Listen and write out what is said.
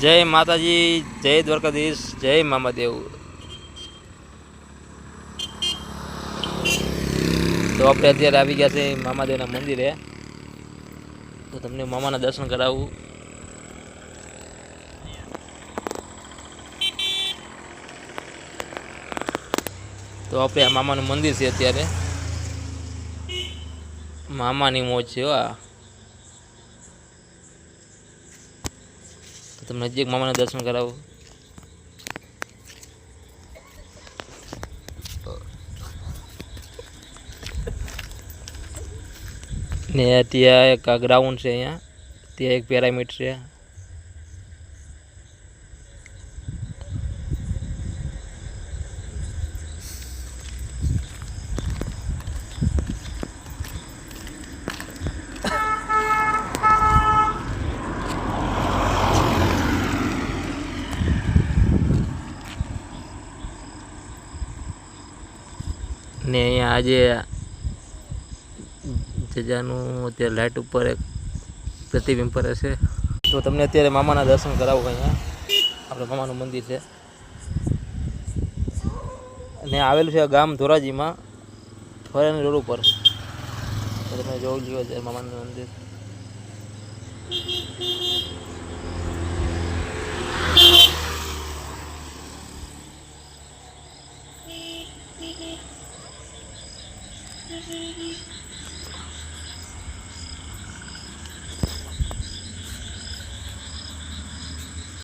જય માતાજી, જય દ્વારકાધીશ, જય મામાદેવ। તો આપણે અત્યારે આવી ગયા છે મામાદેવના મંદિરે। તો તમને મામાના દર્શન કરાવું। તો આપણે આ મામાનું મંદિર છે। અત્યારે મામાની મોજ છે। આ તો તમને હજી એક મામાના દર્શન કરાવું। ને ત્યાં એક ગ્રાઉન્ડ છે। અહીંયા ત્યાં એક પિરામિડ છે। ને અહીંયા આજે જજાનું અત્યારે લાઇટ ઉપર એક પ્રતિબિંબ પડે છે। તો તમને અત્યારે મામાના દર્શન કરાવું। અહીંયા આપણે મામાનું મંદિર છે અને આવેલું છે ગામ ધોરાજીમાં, ફરેની રોડ ઉપર। તો તમે જોઈ લ્યો અત્યારે મામાનું મંદિર।